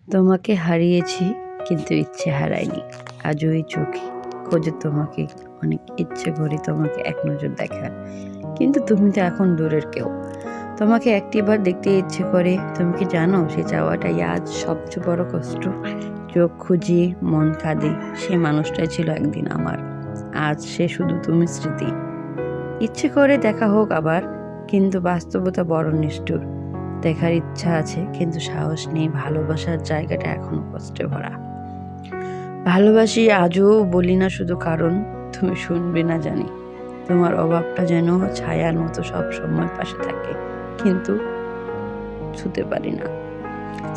তোমাকে হারিয়েছি কিন্তু ইচ্ছে হারাইনি। আজও এই চোখে খোঁজে তোমাকে, অনেক ইচ্ছে করি তোমাকে এক নজর দেখার, কিন্তু তুমি তো এখন দূরের কেউ। তোমাকে একটিবার দেখতে ইচ্ছে করে। তুমি কি জানো, সে চাওয়াটাই আজ সবচেয়ে বড় কষ্ট। চোখ খুঁজি, মন কাঁদে, সে মানুষটাই ছিল একদিন আমার, আজ সে শুধু তুমি স্মৃতি। ইচ্ছে করে দেখা হোক আবার, কিন্তু বাস্তবতা বড় নিষ্ঠুর। দেখার ইচ্ছা আছে কিন্তু সাহস নেই, ভালোবাসার জায়গাটা এখনো কষ্টে ভরা। ভালোবাসি আজও বলি না, শুধু কারণ তুমি শুনবে না জানি। তোমার অভাবটা যেন ছায়ার মতো সব সময় পাশে থাকে, কিন্তু ছুতে পারি না।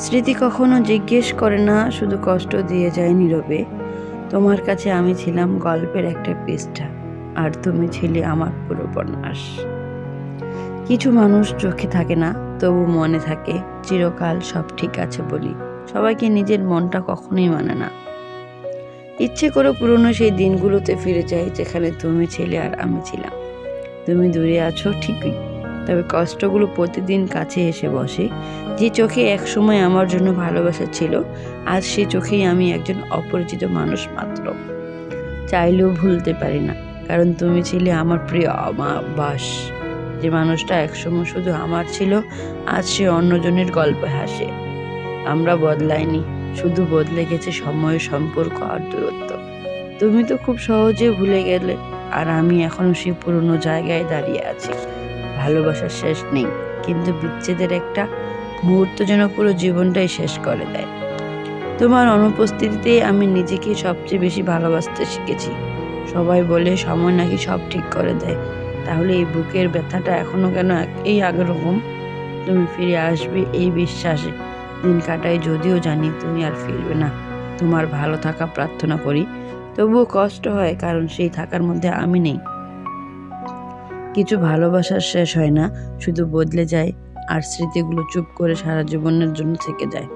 স্মৃতি কখনো জিজ্ঞেস করে না, শুধু কষ্ট দিয়ে যায় নীরবে। তোমার কাছে আমি ছিলাম গল্পের একটা পৃষ্ঠা, আর তুমি ছিলে আমার পুরো উপন্যাস। কিছু মানুষ চোখে থাকে না, তবু মনে থাকে চিরকাল সব ঠিক আছে বলি। সবাইকে নিজের মনটা কখনোই মানে না। ইচ্ছে করে পুরনো সেই দিনগুলোতে ফিরে যাই, যেখানে তুমি ছিলে আর আমি ছিলাম। তুমি দূরে আছো ঠিকই, তবে কষ্টগুলো প্রতিদিন কাছে এসে বসে। যে চোখে একসময় আমার জন্য ভালোবাসা ছিল, আজ সে চোখেই আমি একজন অপরিচিত মানুষ মাত্র। চাইলেও ভুলতে পারি না, কারণ তুমি ছিলে আমার প্রিয় বাস। যে মানুষটা একসময় শুধু আমার ছিল, আজ সে অন্যজনের গল্পে হাসে। আমরা বদলাইনি, শুধু বদলে গেছে সময়, সম্পর্ক আর দূরত্ব। তুমি তো খুব সহজে ভুলে গেলে, আর আমি এখনো সেই পুরনো জায়গায় দাঁড়িয়ে আছি। ভালোবাসার শেষ নেই, কিন্তু বিচ্ছেদের একটা মুহূর্ত যেন পুরো জীবনটাই শেষ করে দেয়। তোমার অনুপস্থিতিতে আমি নিজেকে সবচেয়ে বেশি ভালোবাসতে শিখেছি। সবাই বলে সময় নাকি সব ঠিক করে দেয়, তাহলে এই বুকের ব্যথাটা এখনো কেন এই আগের রকম? তুমি ফিরে আসবে এই বিশ্বাসে দিন কাটাই, যদিও জানি তুমি আর ফিরবে না। তোমার ভালো থাকা প্রার্থনা করি, তবুও কষ্ট হয়, কারণ সেই থাকার মধ্যে আমি নেই। কিছু ভালোবাসার শেষ হয় না, শুধু বদলে যায়, আর স্মৃতিগুলো চুপ করে সারা জীবনের জন্য থেকে যায়।